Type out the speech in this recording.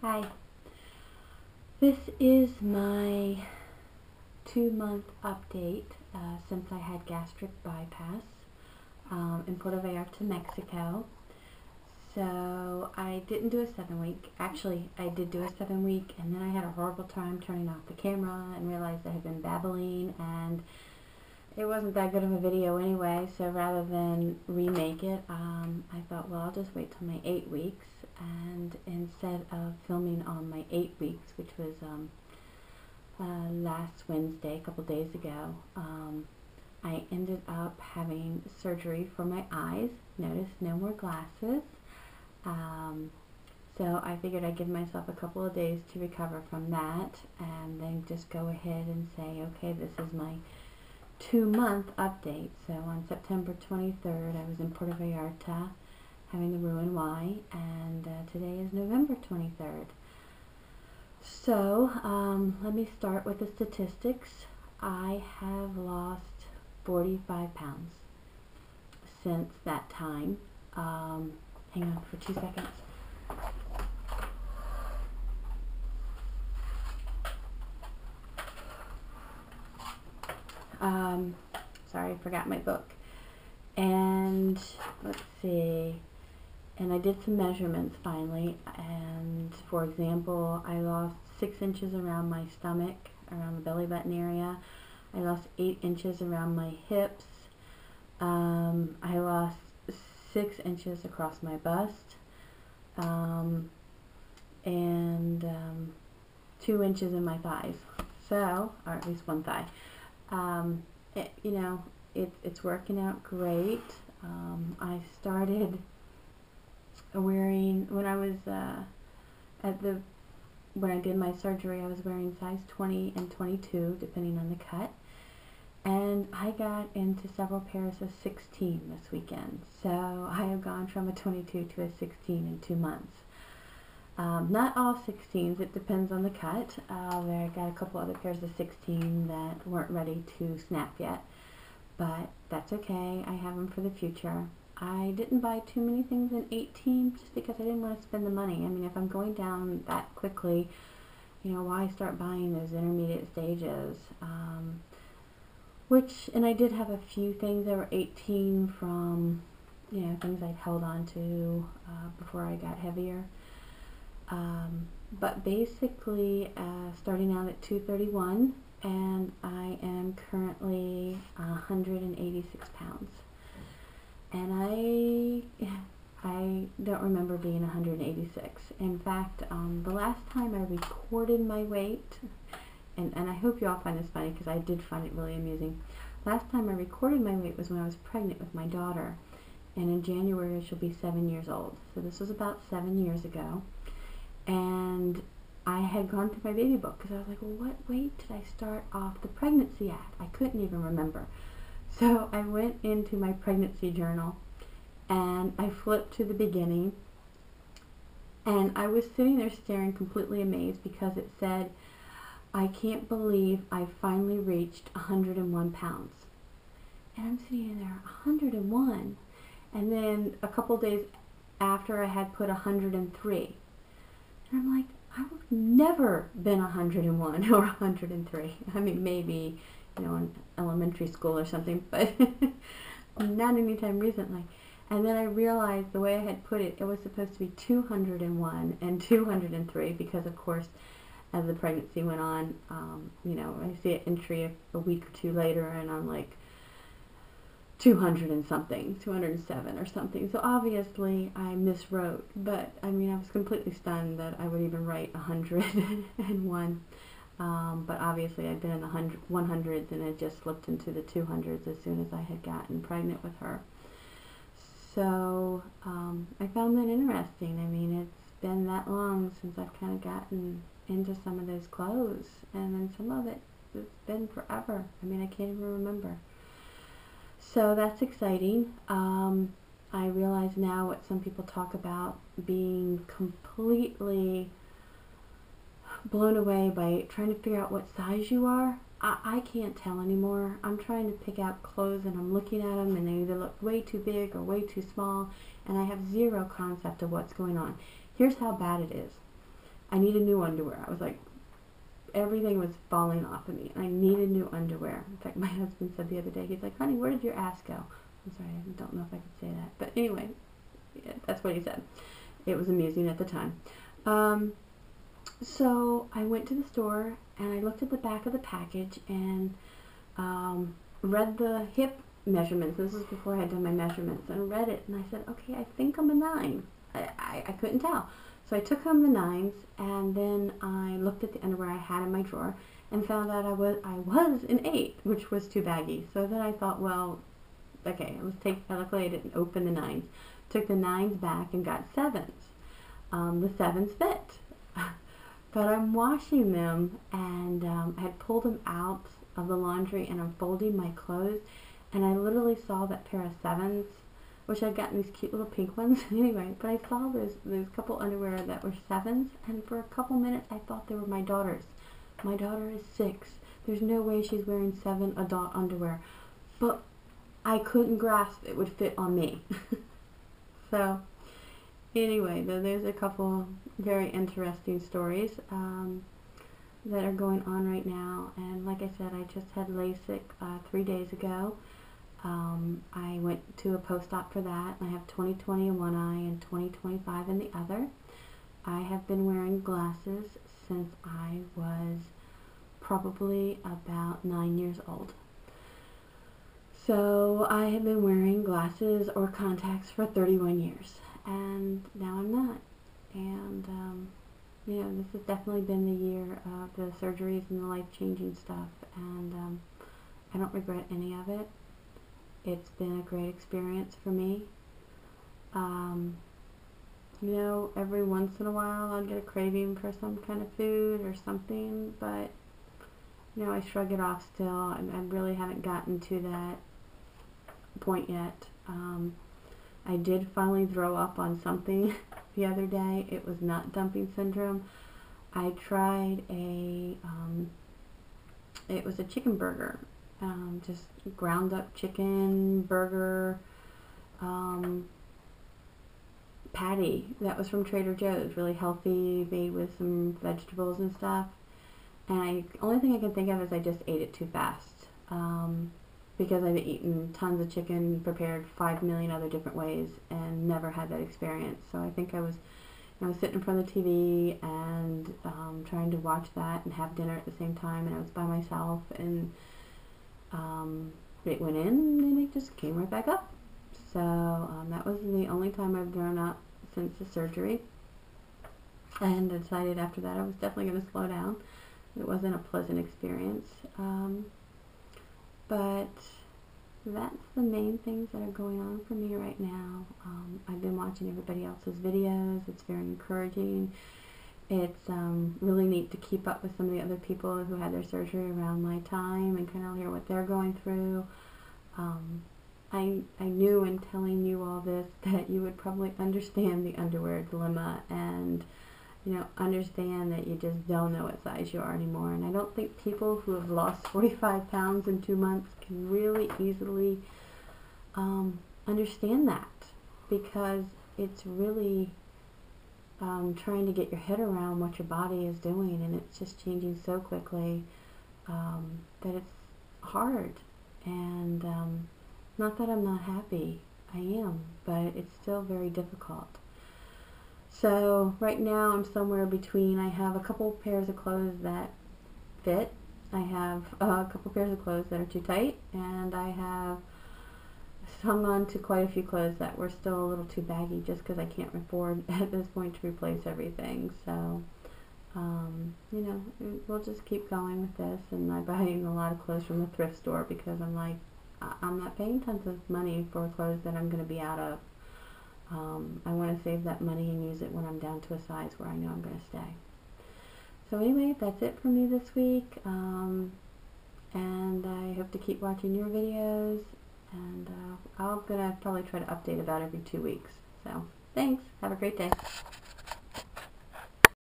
Hi. This is my 2-month update since I had gastric bypass in Puerto Vallarta, Mexico. So I didn't do a 7-week. Actually, I did do a 7-week, and then I had a horrible time turning off the camera and realized I had been babbling, and it wasn't that good of a video anyway. So rather than remake it, I thought, well, I'll just wait till my 8 weeks. And instead of filming on my 8 weeks, which was last Wednesday, a couple days ago, I ended up having surgery for my eyes. Notice no more glasses. So I figured I'd give myself a couple of days to recover from that, and then just go ahead and say, okay, this is my 2-month update. So on September 23rd, I was in Puerto Vallarta having the Roux-en-Y, and today is November 23rd. So let me start with the statistics. I have lost 45 pounds since that time. Hang on for 2 seconds. Sorry, I forgot my book. And let's see. And I did some measurements finally, and for example, I lost 6 inches around my stomach, around the belly button area. I lost 8 inches around my hips. I lost 6 inches across my bust, and 2 inches in my thighs. So, or at least one thigh. It's working out great. I started wearing, when I did my surgery, I was wearing size 20 and 22 depending on the cut, and I got into several pairs of 16 this weekend. So I have gone from a 22 to a 16 in 2 months. Not all 16s, it depends on the cut. I got a couple other pairs of 16 that weren't ready to snap yet, but that's okay. I have them for the future. I didn't buy too many things in 18 just because I didn't want to spend the money. I mean, if I'm going down that quickly, why start buying those intermediate stages? And I did have a few things that were 18 from, things I'd held on to before I got heavier. But basically, starting out at 231, and I am currently 186 pounds. And I don't remember being 186. In fact, the last time I recorded my weight, and I hope you all find this funny because I did find it really amusing. Last time I recorded my weight was when I was pregnant with my daughter, and in January she'll be 7 years old. So this was about 7 years ago, and I had gone through my baby book because I was like, well, what weight did I start off the pregnancy at? I couldn't even remember. So I went into my pregnancy journal and I flipped to the beginning, and I was sitting there staring completely amazed because it said, I can't believe I finally reached 101 pounds. And I'm sitting there, 101. And then a couple days after, I had put 103. And I'm like, I've never been 101 or 103. I mean, maybe in elementary school or something, but not anytime recently. And then I realized the way I had put it, it was supposed to be 201 and 203 because, of course, as the pregnancy went on, I see an entry a week or two later, and I'm like 200 and something, 207 or something. So obviously I miswrote, but I mean, I was completely stunned that I would even write 101. But obviously I'd been in the 100s and had just slipped into the 200s as soon as I had gotten pregnant with her. So I found that interesting. I mean, it's been that long since I've kind of gotten into some of those clothes, and then some of it's been forever. I mean, I can't even remember. So that's exciting. I realize now what some people talk about, being completely blown away by trying to figure out what size you are. I can't tell anymore. I'm trying to pick out clothes, and I'm looking at them, and they either look way too big or way too small, and I have zero concept of what's going on. Here's how bad it is. I needed new underwear. I was like, everything was falling off of me. I needed new underwear. In fact, my husband said the other day, he's like, honey, where did your ass go? I'm sorry, I don't know if I could say that. But anyway, yeah, that's what he said. It was amusing at the time. So I went to the store and I looked at the back of the package and read the hip measurements. This is before I had done my measurements. And I read it and I said, okay, I think I'm a 9. I couldn't tell. So I took home the 9s and then I looked at the underwear I had in my drawer and found out I was an 8, which was too baggy. So then I thought, well, okay, luckily I didn't open the 9s. Took the 9s back and got 7s. The 7s fit. But I'm washing them and I had pulled them out of the laundry and I'm folding my clothes and I literally saw that pair of 7s, which I'd gotten these cute little pink ones anyway, but I saw those couple underwear that were 7s and for a couple minutes I thought they were my daughter's. My daughter is 6. There's no way she's wearing 7 adult underwear. But I couldn't grasp it would fit on me. So anyway, there's a couple very interesting stories that are going on right now. And like I said, I just had LASIK 3 days ago. I went to a post-op for that. I have 20/20 in one eye and 20/25 in the other. I have been wearing glasses since I was probably about 9 years old. So I have been wearing glasses or contacts for 31 years. And now I'm not. And, you know, this has definitely been the year of the surgeries and the life-changing stuff. And I don't regret any of it. It's been a great experience for me. You know, every once in a while I'll get a craving for some kind of food or something, but, you know, I shrug it off still. I really haven't gotten to that point yet. I did finally throw up on something the other day. It was nut dumping syndrome. I tried it was a chicken burger, just ground up chicken burger patty that was from Trader Joe's, really healthy, made with some vegetables and stuff. And only thing I can think of is I just ate it too fast. Because I've eaten tons of chicken prepared 5 million other different ways and never had that experience. So I think I was sitting in front of the TV and trying to watch that and have dinner at the same time, and I was by myself, and it went in and it just came right back up. So that was the only time I've thrown up since the surgery, and I decided after that I was definitely going to slow down. It wasn't a pleasant experience. But that's the main things that are going on for me right now. I've been watching everybody else's videos. It's very encouraging. It's really neat to keep up with some of the other people who had their surgery around my time and kind of hear what they're going through. I knew in telling you all this that you would probably understand the underwear dilemma and, you know, understand that you just don't know what size you are anymore. And I don't think people who have lost 45 pounds in 2 months can really easily understand that, because it's really trying to get your head around what your body is doing, and it's just changing so quickly that it's hard. And not that I'm not happy, I am, but it's still very difficult. So right now I'm somewhere between, I have a couple pairs of clothes that fit, I have a couple pairs of clothes that are too tight, and I have hung on to quite a few clothes that were still a little too baggy just because I can't afford at this point to replace everything. So, you know, we'll just keep going with this, and I'm buying a lot of clothes from the thrift store because I'm like, I'm not paying tons of money for clothes that I'm going to be out of. I want to save that money and use it when I'm down to a size where I know I'm going to stay. So anyway, that's it for me this week, and I hope to keep watching your videos, and I'm going to probably try to update about every 2 weeks. So thanks, have a great day.